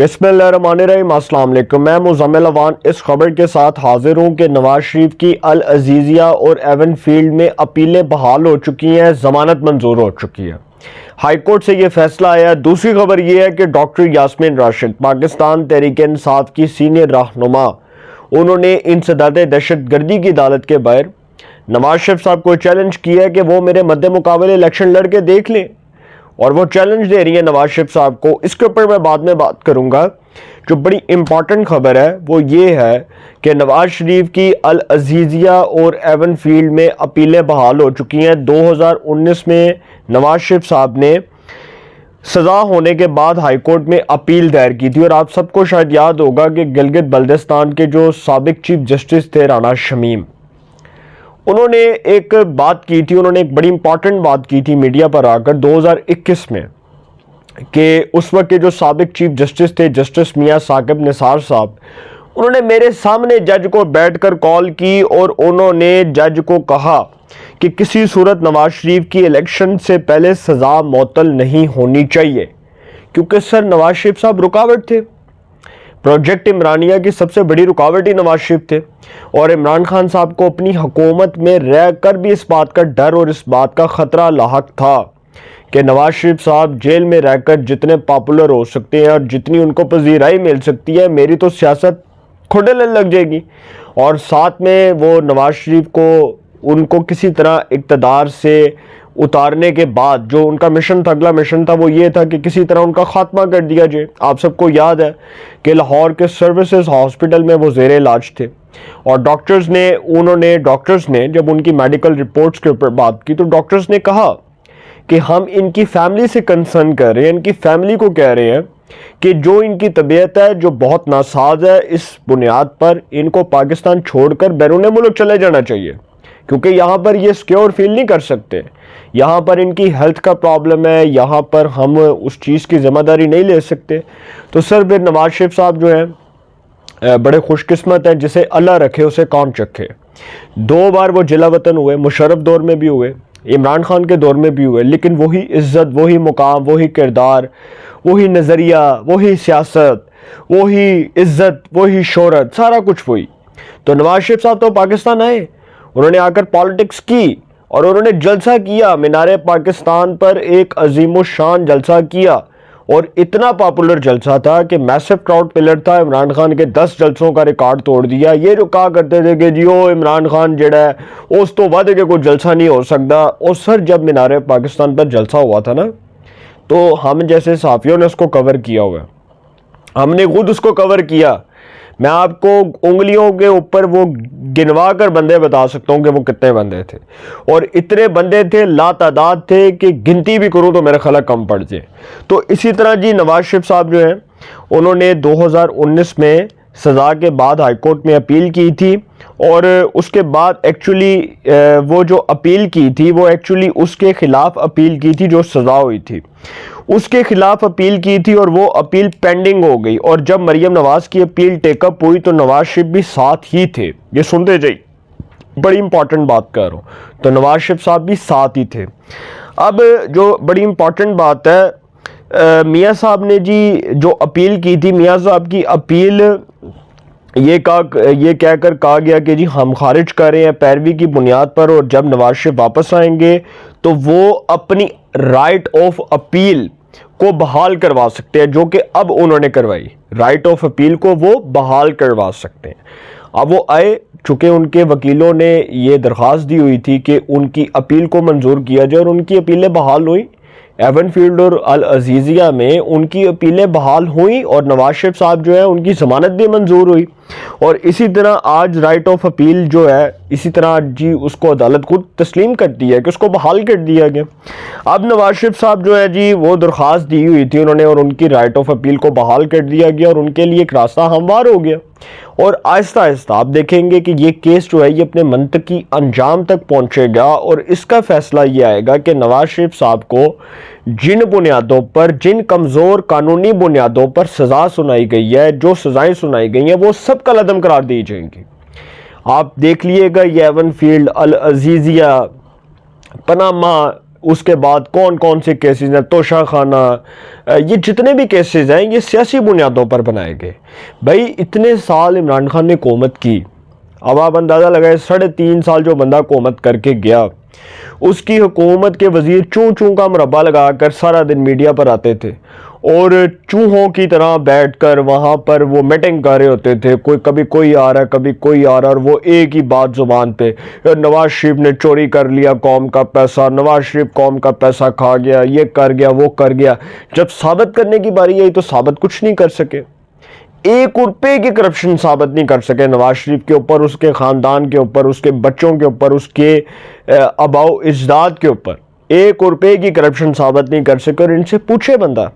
بسم اللہ الرحمن الرحیم۔ السلام علیکم، میں مزمل اوان اس خبر کے ساتھ حاضر ہوں کہ نواز شریف کی العزیزیہ اور ایون فیلڈ میں اپیلیں بحال ہو چکی ہیں، ضمانت منظور ہو چکی ہے، ہائی کورٹ سے یہ فیصلہ آیا۔ دوسری خبر یہ ہے کہ ڈاکٹر یاسمین راشد، پاکستان تحریک انصاف کی سینئر رہنما، انہوں نے انسداد دہشت گردی کی عدالت کے باہر نواز شریف صاحب کو چیلنج کیا ہے کہ وہ میرے مد مقابل الیکشن لڑ کے دیکھ لیں، اور وہ چیلنج دے رہی ہے نواز شریف صاحب کو۔ اس کے اوپر میں بعد میں بات کروں گا۔ جو بڑی امپورٹنٹ خبر ہے وہ یہ ہے کہ نواز شریف کی العزیزیہ اور ایون فیلڈ میں اپیلیں بحال ہو چکی ہیں۔ 2019 میں نواز شریف صاحب نے سزا ہونے کے بعد ہائی کورٹ میں اپیل دائر کی تھی، اور آپ سب کو شاید یاد ہوگا کہ گلگت بلتستان کے جو سابق چیف جسٹس تھے رانا شمیم، انہوں نے ایک بات کی تھی، انہوں نے ایک بڑی امپورٹنٹ بات کی تھی میڈیا پر آ کر 2021 میں، کہ اس وقت کے جو سابق چیف جسٹس تھے جسٹس میاں ثاقب نثار صاحب، انہوں نے میرے سامنے جج کو بیٹھ کر کال کی اور انہوں نے جج کو کہا کہ کسی صورت نواز شریف کی الیکشن سے پہلے سزا معطل نہیں ہونی چاہیے، کیونکہ سر نواز شریف صاحب رکاوٹ تھے۔ پروجیکٹ عمرانیہ کی سب سے بڑی رکاوٹ ہی نواز شریف تھے، اور عمران خان صاحب کو اپنی حکومت میں رہ کر بھی اس بات کا ڈر اور اس بات کا خطرہ لاحق تھا کہ نواز شریف صاحب جیل میں رہ کر جتنے پاپولر ہو سکتے ہیں اور جتنی ان کو پذیرائی مل سکتی ہے، میری تو سیاست کھڈلنے لگ جائے گی، اور ساتھ میں وہ نواز شریف کو ان کو کسی طرح اقتدار سے اتارنے کے بعد جو ان کا مشن تھا، اگلا مشن تھا، وہ یہ تھا کہ کسی طرح ان کا خاتمہ کر دیا جائے۔ آپ سب کو یاد ہے کہ لاہور کے سروسز ہاسپٹل میں وہ زیر علاج تھے، اور ڈاکٹرز نے جب ان کی میڈیکل رپورٹس کے اوپر بات کی تو ڈاکٹرز نے کہا کہ ہم ان کی فیملی سے کنسرن کر رہے ہیں، ان کی فیملی کو کہہ رہے ہیں کہ جو ان کی طبیعت ہے جو بہت ناساز ہے، اس بنیاد پر ان کو پاکستان چھوڑ کر بیرون ملک چلے جانا چاہیے، کیونکہ یہاں پر یہ سیکیور فیل نہیں کر سکتے، یہاں پر ان کی ہیلتھ کا پرابلم ہے، یہاں پر ہم اس چیز کی ذمہ داری نہیں لے سکتے۔ تو سر پھر نواز شریف صاحب جو ہیں بڑے خوش قسمت ہیں، جسے اللہ رکھے اسے کون چکھے۔ 2 بار وہ جلا وطن ہوئے، مشرف دور میں بھی ہوئے، عمران خان کے دور میں بھی ہوئے، لیکن وہی عزت، وہی مقام، وہی کردار، وہی نظریہ، وہی سیاست، وہی عزت، وہی شہرت، سارا کچھ وہی۔ تو نواز شریف صاحب تو پاکستان آئے، انہوں نے آ کر پالیٹکس کی، اور انہوں نے جلسہ کیا، مینار پاکستان پر ایک عظیم الشان جلسہ کیا، اور اتنا پاپولر جلسہ تھا کہ میسو کراؤڈ پلر تھا، عمران خان کے 10 جلسوں کا ریکارڈ توڑ دیا۔ یہ جو کہا کرتے تھے کہ جی او عمران خان جڑا ہے اس تو ود کے کوئی جلسہ نہیں ہو سکتا، اور سر جب مینار پاکستان پر جلسہ ہوا تھا نا، تو ہم جیسے صحافیوں نے اس کو کور کیا ہوا ہے، ہم نے خود اس کو کور کیا۔ میں آپ کو انگلیوں کے اوپر وہ گنوا کر بندے بتا سکتا ہوں کہ وہ کتنے بندے تھے، اور اتنے بندے تھے، لا تعداد تھے کہ گنتی بھی کروں تو میرا خیال کم پڑ جائے۔ تو اسی طرح جی نواز شریف صاحب جو ہیں انہوں نے 2019 میں سزا کے بعد ہائی کورٹ میں اپیل کی تھی، اور اس کے بعد ایکچولی وہ جو اپیل کی تھی وہ ایکچولی اس کے خلاف اپیل کی تھی جو سزا ہوئی تھی، اس کے خلاف اپیل کی تھی، اور وہ اپیل پینڈنگ ہو گئی، اور جب مریم نواز کی اپیل ٹیک اپ ہوئی تو نواز شریف بھی ساتھ ہی تھے۔ یہ سنتے جائیے، بڑی امپورٹنٹ بات کر رہا ہوں، تو نواز شریف صاحب بھی ساتھ ہی تھے۔ اب جو بڑی امپورٹنٹ بات ہے، میاں صاحب نے جی جو اپیل کی تھی، میاں صاحب کی اپیل یہ کہہ کر کہا گیا کہ جی ہم خارج کر رہے ہیں پیروی کی بنیاد پر، اور جب نواز شریف واپس آئیں گے تو وہ اپنی رائٹ آف اپیل کو بحال کروا سکتے ہیں، جو کہ اب انہوں نے کروائی، رائٹ آف اپیل کو وہ بحال کروا سکتے ہیں۔ اب وہ آئے، چونکہ ان کے وکیلوں نے یہ درخواست دی ہوئی تھی کہ ان کی اپیل کو منظور کیا جائے، اور ان کی اپیلیں بحال ہوئیں، ایون فیلڈ اور العزیزیہ میں ان کی اپیلیں بحال ہوئیں، اور نواز شریف صاحب جو ہے ان کی ضمانت بھی منظور ہوئی، اور اسی طرح آج رائٹ آف اپیل جو ہے اسی طرح جی اس کو عدالت خود تسلیم کرتی ہے کہ اس کو بحال کر دیا گیا۔ اب نواز شریف صاحب جو ہے جی وہ درخواست دی ہوئی تھی انہوں نے، اور ان کی رائٹ آف اپیل کو بحال کر دیا گیا، اور ان کے لیے ایک راستہ ہموار ہو گیا، اور آہستہ آہستہ آپ دیکھیں گے کہ یہ کیس جو ہے یہ اپنے منطقی انجام تک پہنچے گا، اور اس کا فیصلہ یہ آئے گا کہ نواز شریف صاحب کو جن بنیادوں پر، جن کمزور قانونی بنیادوں پر سزا سنائی گئی ہے، جو سزائیں سنائی گئی ہیں، وہ سب کا عدم قرار دی جائیں گی۔ آپ دیکھ لیے گا یہ ایون فیلڈ، العزیزیہ، پاناما اس کے بعد کون کون سے کیسز ہیں، توشہ خانہ، یہ جتنے بھی کیسز ہیں یہ سیاسی بنیادوں پر بنائے گئے۔ بھائی اتنے سال عمران خان نے حکومت کی، اب آپ اندازہ لگائے 3.5 سال جو بندہ حکومت کر کے گیا، اس کی حکومت کے وزیر چوں چوں کا مربع لگا کر سارا دن میڈیا پر آتے تھے اور چوہوں کی طرح بیٹھ کر وہاں پر وہ میٹنگ کر رہے ہوتے تھے، کبھی کوئی آ رہا ہے کبھی کوئی آ رہا ہے، اور وہ ایک ہی بات زبان پہ، نواز شریف نے چوری کر لیا قوم کا پیسہ، نواز شریف قوم کا پیسہ کھا گیا، یہ کر گیا وہ کر گیا۔ جب ثابت کرنے کی باری آئی تو ثابت کچھ نہیں کر سکے، 1 روپے کی کرپشن ثابت نہیں کر سکے نواز شریف کے اوپر، اس کے خاندان کے اوپر، اس کے بچوں کے اوپر، اس کے آباؤ اجداد کے اوپر 1 روپے کی کرپشن ثابت نہیں کر سکے۔ اور ان سے پوچھے بندہ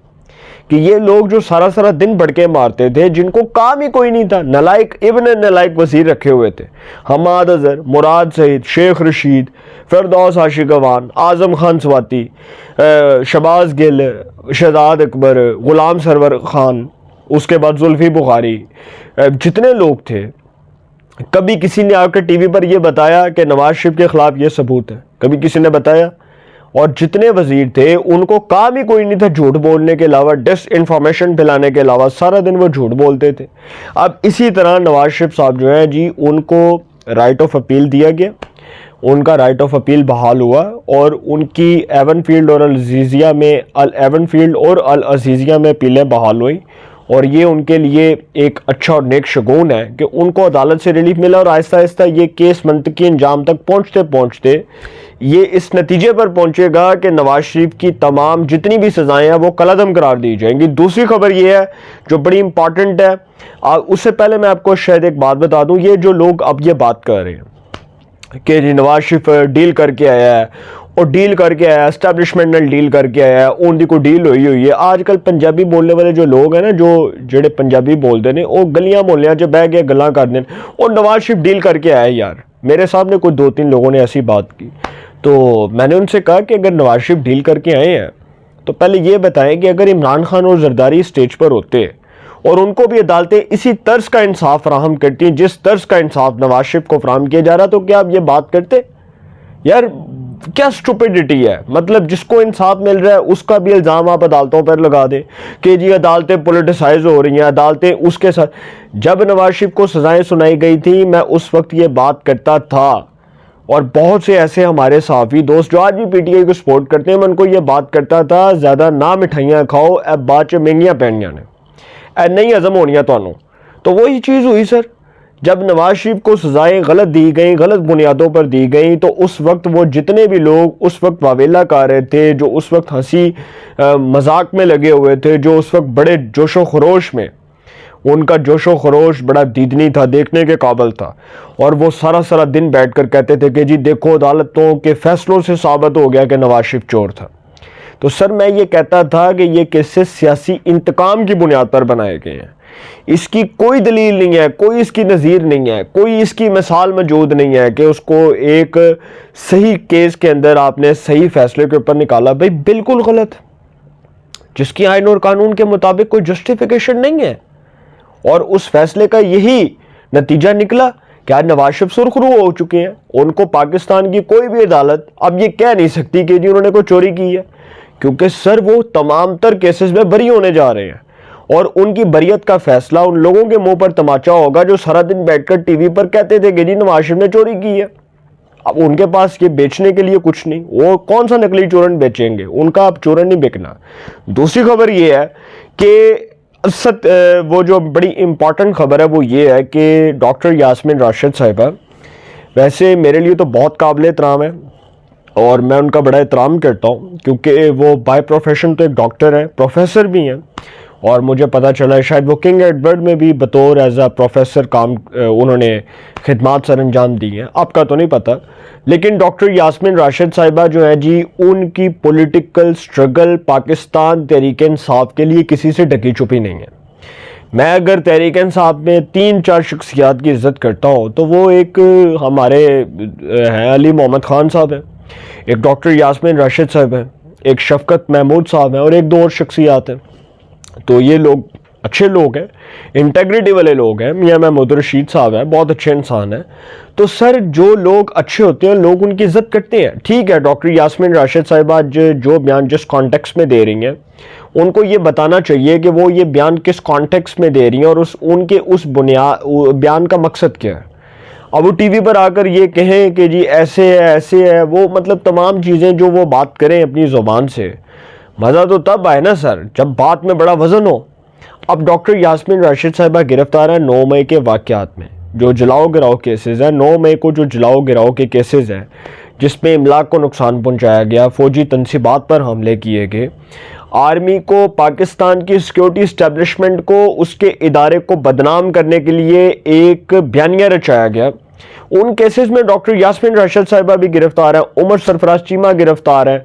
کہ یہ لوگ جو سارا دن بڑکے مارتے تھے، جن کو کام ہی کوئی نہیں تھا، نالائق ابن نالائق وزیر رکھے ہوئے تھے، حماد اظہر، مراد سعید، شیخ رشید، فردوس عاشق اوان، اعظم خان سواتی، شہباز گل، شہزاد اکبر، غلام سرور خان، اس کے بعد زلفی بخاری، جتنے لوگ تھے، کبھی کسی نے آ کر ٹی وی پر یہ بتایا کہ نواز شریف کے خلاف یہ ثبوت ہے؟ کبھی کسی نے بتایا؟ اور جتنے وزیر تھے ان کو کام ہی کوئی نہیں تھا جھوٹ بولنے کے علاوہ، ڈس انفارمیشن پھیلانے کے علاوہ، سارا دن وہ جھوٹ بولتے تھے۔ اب اسی طرح نواز شریف صاحب جو ہیں جی، ان کو رائٹ آف اپیل دیا گیا، ان کا رائٹ آف اپیل بحال ہوا، اور ان کی ایون فیلڈ اور العزیزیہ میں اپیلیں بحال ہوئی، اور یہ ان کے لیے ایک اچھا اور نیک شگون ہے کہ ان کو عدالت سے ریلیف ملا، اور آہستہ آہستہ یہ کیس منطقی انجام تک پہنچتے پہنچتے یہ اس نتیجے پر پہنچے گا کہ نواز شریف کی تمام جتنی بھی سزائیں ہیں وہ کالعدم قرار دی جائیں گی۔ دوسری خبر یہ ہے جو بڑی امپورٹنٹ ہے، اس سے پہلے میں آپ کو شاید ایک بات بتا دوں، یہ جو لوگ اب یہ بات کر رہے ہیں کہ جی نواز شریف ڈیل کر کے آیا ہے، اور ڈیل کر کے آیا، اسٹیبلشمنٹ نے ڈیل کر کے آیا ہے، ان دی کو ڈیل ہوئی ہے۔ آج کل پنجابی بولنے والے جو لوگ ہیں نا، جڑے پنجابی بولتے ہیں، وہ گلیاں محلیاں جو بہ گئے گلاں کر دیں، اور نواز شریف ڈیل کر کے آیا یار۔ میرے سامنے کوئی 2-3 لوگوں نے ایسی بات کی، تو میں نے ان سے کہا کہ اگر نواز شریف ڈیل کر کے آئے ہیں تو پہلے یہ بتائیں کہ اگر عمران خان اور زرداری اسٹیج پر ہوتے اور ان کو بھی عدالتیں اسی طرز کا انصاف فراہم کرتی ہیں جس طرز کا انصاف نواز شریف کو فراہم کیا جا رہا، تو کیا آپ یہ بات کرتے؟ یار کیا سٹوپیڈیٹی ہے، مطلب جس کو انصاف مل رہا ہے اس کا بھی الزام آپ عدالتوں پر لگا دیں کہ جی عدالتیں پولیٹیسائز ہو رہی ہیں، عدالتیں اس کے ساتھ۔ جب نواز شریف کو سزائیں سنائی گئی تھی میں اس وقت یہ بات کرتا تھا، اور بہت سے ایسے ہمارے صحافی دوست جو آج بھی پی ٹی آئی کو سپورٹ کرتے ہیں، میں ان کو یہ بات کرتا تھا، زیادہ نہ مٹھائیاں کھاؤ، اے بعد چ مہنگیاں پینیاں نے، اے نہیں ہضم ہونیاں تانوں۔ تو وہی چیز ہوئی سر، جب نواز شریف کو سزائیں غلط دی گئیں، غلط بنیادوں پر دی گئیں، تو اس وقت وہ جتنے بھی لوگ اس وقت واویلا کر رہے تھے، جو اس وقت ہنسی مذاق میں لگے ہوئے تھے، جو اس وقت بڑے جوش و خروش میں، ان کا جوش و خروش بڑا دیدنی تھا، دیکھنے کے قابل تھا، اور وہ سارا دن بیٹھ کر کہتے تھے کہ جی دیکھو عدالتوں کے فیصلوں سے ثابت ہو گیا کہ نواز شریف چور تھا۔ تو سر میں یہ کہتا تھا کہ یہ کیسز سیاسی انتقام کی بنیاد پر بنائے گئے ہیں، اس کی کوئی دلیل نہیں ہے، کوئی اس کی نظیر نہیں ہے، کوئی اس کی مثال موجود نہیں ہے کہ اس کو ایک صحیح کیس کے اندر آپ نے صحیح فیصلے کے اوپر نکالا۔ بھائی بالکل غلط، جس کی آئین اور قانون کے مطابق کوئی جسٹیفیکیشن نہیں ہے، اور اس فیصلے کا یہی نتیجہ نکلا کہ آج نواز شریف سرخرو ہو چکے ہیں۔ ان کو پاکستان کی کوئی بھی عدالت اب یہ کہہ نہیں سکتی کہ جی انہوں نے کوئی چوری کی ہے، کیونکہ سر وہ تمام تر کیسز میں بری ہونے جا رہے ہیں، اور ان کی بریت کا فیصلہ ان لوگوں کے منہ پر تماچا ہوگا جو سارا دن بیٹھ کر ٹی وی پر کہتے تھے کہ جی نواز شریف نے چوری کی ہے۔ اب ان کے پاس یہ بیچنے کے لیے کچھ نہیں، وہ کون سا نقلی چورن بیچیں گے، ان کا اب چورن نہیں بکنا۔ دوسری خبر یہ ہے کہ وہ جو بڑی امپورٹنٹ خبر ہے وہ یہ ہے کہ ڈاکٹر یاسمین راشد صاحبہ، ویسے میرے لیے تو بہت قابل احترام ہے اور میں ان کا بڑا احترام کرتا ہوں، کیونکہ وہ بائی پروفیشن تو ایک ڈاکٹر ہیں، پروفیسر بھی ہیں، اور مجھے پتہ چلا ہے شاید وہ کنگ ایڈورڈ میں بھی بطور ایز اے پروفیسر کام انہوں نے خدمات سر انجام دی ہیں، آپ کا تو نہیں پتہ۔ لیکن ڈاکٹر یاسمین راشد صاحبہ جو ہیں جی، ان کی پولیٹیکل سٹرگل پاکستان تحریک انصاف کے لیے کسی سے ڈکی چھپی نہیں ہے۔ میں اگر تحریک انصاف میں 3-4 شخصیات کی عزت کرتا ہوں تو وہ ایک ہمارے ہیں علی محمد خان صاحب ہیں، ایک ڈاکٹر یاسمین راشد صاحب ہیں، ایک شفقت محمود صاحب ہیں، اور 1-2 اور شخصیات ہیں۔ تو یہ لوگ اچھے لوگ ہیں, انٹیگریٹی والے لوگ ہیں, میاں محمود رشید صاحب ہیں, بہت اچھے انسان ہیں. تو سر جو لوگ اچھے ہوتے ہیں لوگ ان کی عزت کرتے ہیں. ٹھیک ہے, ڈاکٹر یاسمین راشد صاحبہ جو بیان جس کانٹیکس میں دے رہی ہیں ان کو یہ بتانا چاہیے کہ وہ یہ بیان کس کانٹیکس میں دے رہی ہیں اور ان کے اس بیان کا مقصد کیا ہے. اب وہ ٹی وی پر آ کر یہ کہیں کہ جی ایسے ہے, وہ مطلب تمام چیزیں جو وہ بات کریں اپنی زبان سے, مزہ تو تب آئے نا سر جب بات میں بڑا وزن ہو. اب ڈاکٹر یاسمین راشد صاحبہ گرفتار ہیں 9 مئی کے واقعات میں, جو جلاؤ گراؤ کیسز ہیں. 9 مئی کو جو جلاؤ گراؤ کے کیسز ہیں جس میں املاک کو نقصان پہنچایا گیا, فوجی تنصیبات پر حملے کیے گئے, آرمی کو پاکستان کی سیکیورٹی اسٹیبلشمنٹ کو اس کے ادارے کو بدنام کرنے کے لیے ایک بیانیہ رچایا گیا, ان کیسز میں ڈاکٹر یاسمین راشد صاحبہ بھی گرفتار ہیں, عمر سرفراز چیمہ گرفتار ہے,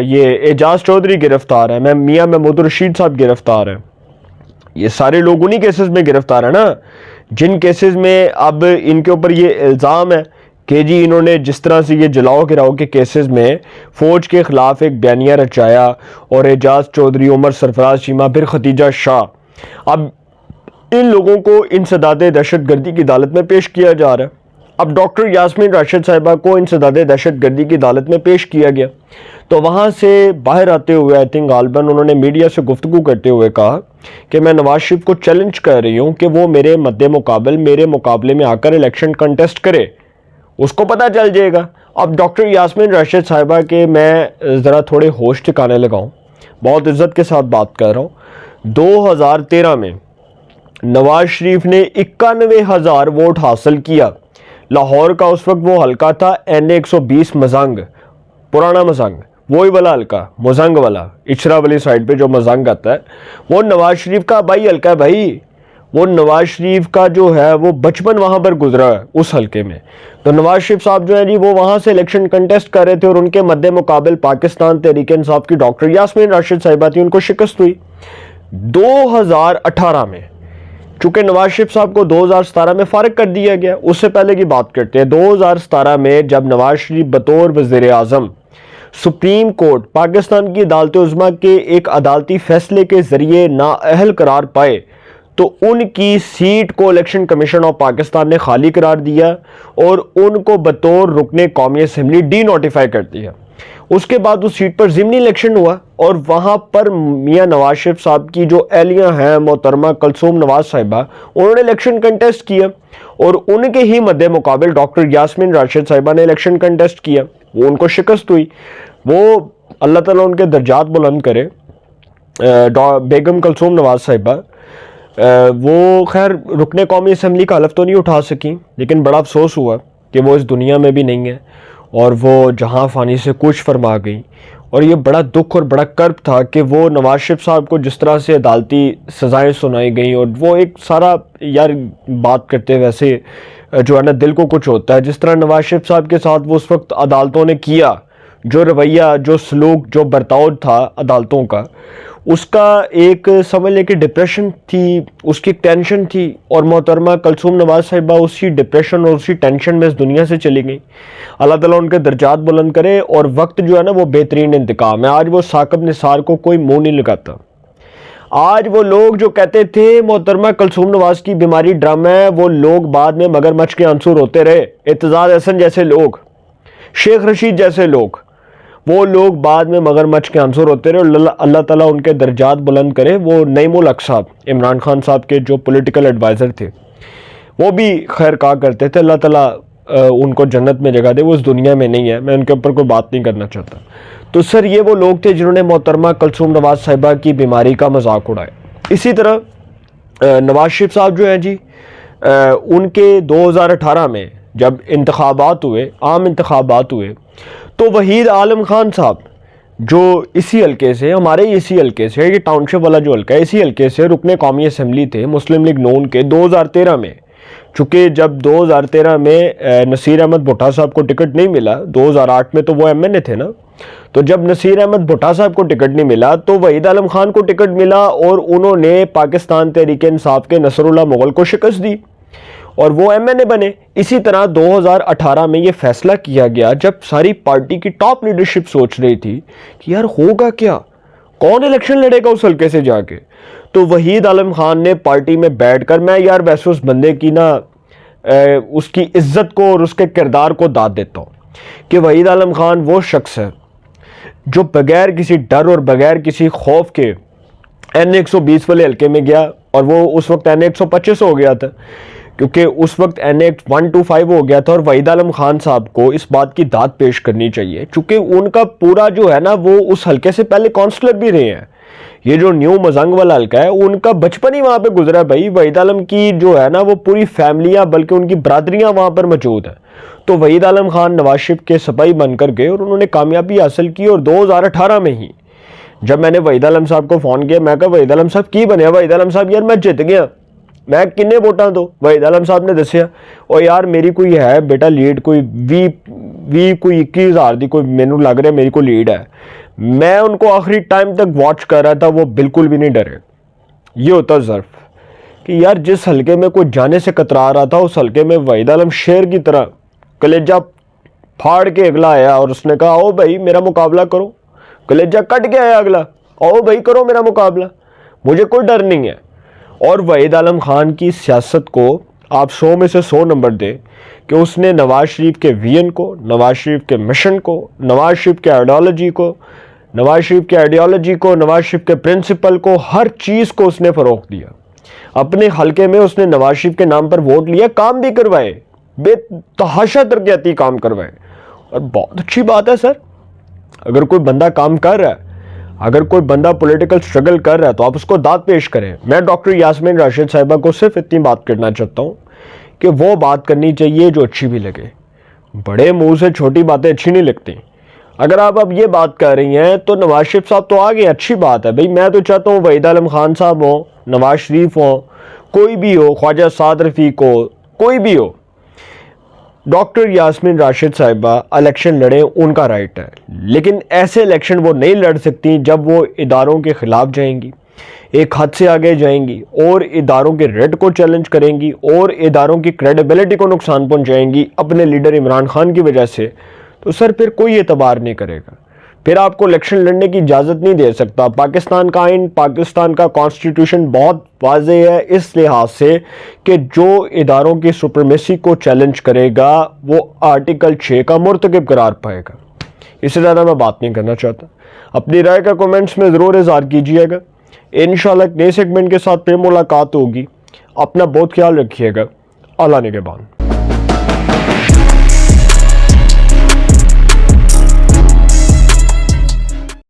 یہ اعجاز چودھری گرفتار ہے, میاں محمود رشید صاحب گرفتار ہیں. یہ سارے لوگ انہی کیسز میں گرفتار ہیں نا جن کیسز میں اب ان کے اوپر یہ الزام ہے کہ جی انہوں نے جس طرح سے یہ جلاؤ گراؤ کے کیسز میں فوج کے خلاف ایک بیانیہ رچایا, اور اعجاز چودھری, عمر سرفراز چیمہ, پھر ختیجہ شاہ, اب ان لوگوں کو انسداد دہشت گردی کی عدالت میں پیش کیا جا رہا ہے. اب ڈاکٹر یاسمین راشد صاحبہ کو انسداد دہشت گردی کی عدالت میں پیش کیا گیا, تو وہاں سے باہر آتے ہوئے آئی تھنک غالباً انہوں نے میڈیا سے گفتگو کرتے ہوئے کہا کہ میں نواز شریف کو چیلنج کر رہی ہوں کہ وہ میرے مقابلے میں آ کر الیکشن کنٹیسٹ کرے, اس کو پتہ چل جائے گا. اب ڈاکٹر یاسمین راشد صاحبہ کے میں ذرا تھوڑے ہوش ٹھکانے لگاؤں, بہت عزت کے ساتھ بات کر رہا ہوں. 2013 میں نواز شریف نے 91,000 ووٹ حاصل کیا. لاہور کا اس وقت وہ حلقہ تھا N120 مزنگ, پرانا مزنگ, وہی والا حلقہ, مزنگ والا, اچھرا والی سائڈ پہ جو مزنگ آتا ہے, وہ نواز شریف کا بھائی حلقہ ہے بھائی. وہ نواز شریف کا جو ہے وہ بچپن وہاں پر گزرا ہے اس حلقے میں. تو نواز شریف صاحب جو ہے جی وہ وہاں سے الیکشن کنٹیسٹ کر رہے تھے, اور ان کے مد مقابل پاکستان تحریک انصاف کی ڈاکٹر یاسمین راشد صاحبہ تھی, ان کو شکست ہوئی. 2018 میں چونکہ نواز شریف صاحب کو 2017 میں فارغ کر دیا گیا, اس سے پہلے کی بات کرتے ہیں. 2017 میں جب نواز شریف بطور وزیر اعظم سپریم کورٹ پاکستان کی عدالت عظمیٰ کے ایک عدالتی فیصلے کے ذریعے نااہل قرار پائے, تو ان کی سیٹ کو الیکشن کمیشن آف پاکستان نے خالی قرار دیا اور ان کو بطور رکن قومی اسمبلی ڈی نوٹیفائی کر دیا. اس کے بعد اس سیٹ پر ضمنی الیکشن ہوا, اور وہاں پر میاں نواز شریف صاحب کی جو اہلیہ ہیں محترمہ کلثوم نواز صاحبہ, انہوں نے الیکشن کنٹیسٹ کیا, اور ان کے ہی مد مقابل ڈاکٹر یاسمین راشد صاحبہ نے الیکشن کنٹیسٹ کیا, وہ ان کو شکست ہوئی. وہ اللہ تعالیٰ ان کے درجات بلند کرے. بیگم کلثوم نواز صاحبہ وہ خیر رکن قومی اسمبلی کا حلف تو نہیں اٹھا سکیں, لیکن بڑا افسوس ہوا کہ وہ اس دنیا میں بھی نہیں ہے, اور وہ جہاں فانی سے کوچ فرما گئی. اور یہ بڑا دکھ اور بڑا کرب تھا کہ وہ نواز شریف صاحب کو جس طرح سے عدالتی سزائیں سنائی گئیں, اور وہ ایک سارا یار بات کرتے ویسے جو ہے نا دل کو کچھ ہوتا ہے, جس طرح نواز شریف صاحب کے ساتھ وہ اس وقت عدالتوں نے کیا, جو رویہ, جو سلوک, جو برتاؤ تھا عدالتوں کا, اس کا ایک سمجھ لے کہ ڈپریشن تھی, اس کی ٹینشن تھی. اور محترمہ کلثوم نواز صاحبہ اسی ڈپریشن اور اسی ٹینشن میں اس دنیا سے چلی گئی. اللہ تعالیٰ ان کے درجات بلند کرے. اور وقت جو ہے نا وہ بہترین انتقام ہے. آج وہ ثاقب نثار کو کوئی منہ نہیں لگاتا. آج وہ لوگ جو کہتے تھے محترمہ کلثوم نواز کی بیماری ڈرامہ ہے, وہ لوگ بعد میں مگرمچھ کے عنصر ہوتے رہے. اعتزاز احسن جیسے لوگ, شیخ رشید جیسے لوگ, وہ لوگ بعد میں مگرمچھ کے عنصر ہوتے رہے. اور اللہ تعالیٰ ان کے درجات بلند کرے. وہ نعیم الحق صاحب, عمران خان صاحب کے جو پولیٹیکل ایڈوائزر تھے, وہ بھی خیر کہا کرتے تھے اللہ تعالیٰ ان کو جنت میں جگہ دے. وہ اس دنیا میں نہیں ہے, میں ان کے اوپر کوئی بات نہیں کرنا چاہتا. تو سر یہ وہ لوگ تھے جنہوں نے محترمہ کلثوم نواز صاحبہ کی بیماری کا مذاق اڑایا. اسی طرح نواز شریف صاحب جو ہیں جی, ان کے 2018 میں جب انتخابات ہوئے, عام انتخابات ہوئے, تو وحید عالم خان صاحب جو اسی حلقے سے, ہمارے اسی حلقے سے, یہ ٹاؤن شپ والا جو حلقہ ہے, اسی حلقے سے رکن قومی اسمبلی تھے مسلم لیگ نون کے 2013 میں. چونکہ جب 2013 میں نصیر احمد بھٹا صاحب کو ٹکٹ نہیں ملا, 2008 میں تو وہ ایم این اے تھے نا, تو جب نصیر احمد بھٹا صاحب کو ٹکٹ نہیں ملا تو وحید عالم خان کو ٹکٹ ملا, اور انہوں نے پاکستان تحریک انصاف کے نصر اللہ مغل کو شکست دی, اور وہ ایم این اے بنے. اسی طرح 2018 میں یہ فیصلہ کیا گیا جب ساری پارٹی کی ٹاپ لیڈرشپ سوچ رہی تھی کہ یار ہوگا کیا, کون الیکشن لڑے گا اس حلقے سے جا کے؟ تو وحید عالم خان نے پارٹی میں بیٹھ کر، میں یار ویسے اس بندے کی اس کی عزت کو اور اس کے کردار کو داد دیتا ہوں کہ وحید عالم خان وہ شخص ہے جو بغیر کسی ڈر اور بغیر کسی خوف کے N120 والے حلقے میں گیا، اور وہ اس وقت N125 ہو گیا تھا کیونکہ اس وقت N125 ہو گیا تھا، اور وحید عالم خان صاحب کو اس بات کی داد پیش کرنی چاہیے چونکہ ان کا پورا جو ہے نا وہ اس حلقے سے پہلے کونسلر بھی رہے ہیں۔ یہ جو نیو مزنگ والا حلقہ ہے ان کا بچپن ہی وہاں پہ گزرا ہے بھائی، وحید عالم کی جو ہے نا وہ پوری فیملیاں بلکہ ان کی برادریاں وہاں پر موجود ہیں۔ تو وحید عالم خان نواز شریف کے سپاہی بن کر گئے اور انہوں نے کامیابی حاصل کی، اور 2018 میں ہی جب میں نے وحید عالم صاحب کو فون کیا، میں کہا وحید عالم صاحب کی بنیا؟ وحید عالم صاحب یار میں جت گیا، میں کنے ووٹاں دو؟ وحید عالم صاحب نے دسیا اور یار میری کوئی ہے بیٹا لیڈ کوئی 21,000 دی کوئی مینوں لگ رہا ہے میری کوئی لیڈ ہے۔ میں ان کو آخری ٹائم تک واچ کر رہا تھا، وہ بالکل بھی نہیں ڈرے۔ یہ ہوتا ظرف کہ یار جس حلقے میں کوئی جانے سے کترا رہا تھا اس حلقے میں وحید عالم شیر کی طرح کلیجہ پھاڑ کے اگلا آیا اور اس نے کہا او بھائی میرا مقابلہ کرو، کلیجہ کٹ کے آیا اگلا، او بھائی کرو میرا مقابلہ، مجھے کوئی ڈر نہیں ہے۔ اور وحید عالم خان کی سیاست کو آپ 100 میں سے 100 نمبر دیں کہ اس نے نواز شریف کے ویژن کو، نواز شریف کے مشن کو، نواز شریف کے آئیڈیالوجی کو، نواز شریف کے پرنسپل کو، ہر چیز کو اس نے فروغ دیا۔ اپنے حلقے میں اس نے نواز شریف کے نام پر ووٹ لیا، کام بھی کروائے، بے تحاشا ترقیاتی کام کروائے، اور بہت اچھی بات ہے سر۔ اگر کوئی بندہ کام کر رہا ہے، اگر کوئی بندہ پولیٹیکل سٹرگل کر رہا ہے تو آپ اس کو داد پیش کریں۔ میں ڈاکٹر یاسمین راشد صاحبہ کو صرف اتنی بات کرنا چاہتا ہوں کہ وہ بات کرنی چاہیے جو اچھی بھی لگے، بڑے منہ سے چھوٹی باتیں اچھی نہیں لگتی۔ اگر آپ اب یہ بات کر رہی ہیں تو نواز شریف صاحب تو آگے، اچھی بات ہے بھائی، میں تو چاہتا ہوں وحید عالم خان صاحب ہوں، نواز شریف ہوں، کوئی بھی ہو، خواجہ سعد رفیق ہو، کوئی بھی ہو، ڈاکٹر یاسمین راشد صاحبہ الیکشن لڑیں، ان کا رائٹ ہے، لیکن ایسے الیکشن وہ نہیں لڑ سکتی جب وہ اداروں کے خلاف جائیں گی، ایک حد سے آگے جائیں گی اور اداروں کے ریٹ کو چیلنج کریں گی اور اداروں کی کریڈیبلٹی کو نقصان پہنچائیں گی اپنے لیڈر عمران خان کی وجہ سے، تو سر پھر کوئی اعتبار نہیں کرے گا، پھر آپ کو الیکشن لڑنے کی اجازت نہیں دے سکتا۔ پاکستان کا آئین، پاکستان کا کانسٹیٹیوشن بہت واضح ہے اس لحاظ سے کہ جو اداروں کی سپریمیسی کو چیلنج کرے گا وہ آرٹیکل 6 کا مرتکب قرار پائے گا۔ اس سے زیادہ میں بات نہیں کرنا چاہتا۔ اپنی رائے کا کومنٹس میں ضرور اظہار کیجیے گا۔ انشاءاللہ ایک نئے سیگمنٹ کے ساتھ پھر ملاقات ہوگی۔ اپنا بہت خیال رکھیے گا۔ اللہ نگہبان۔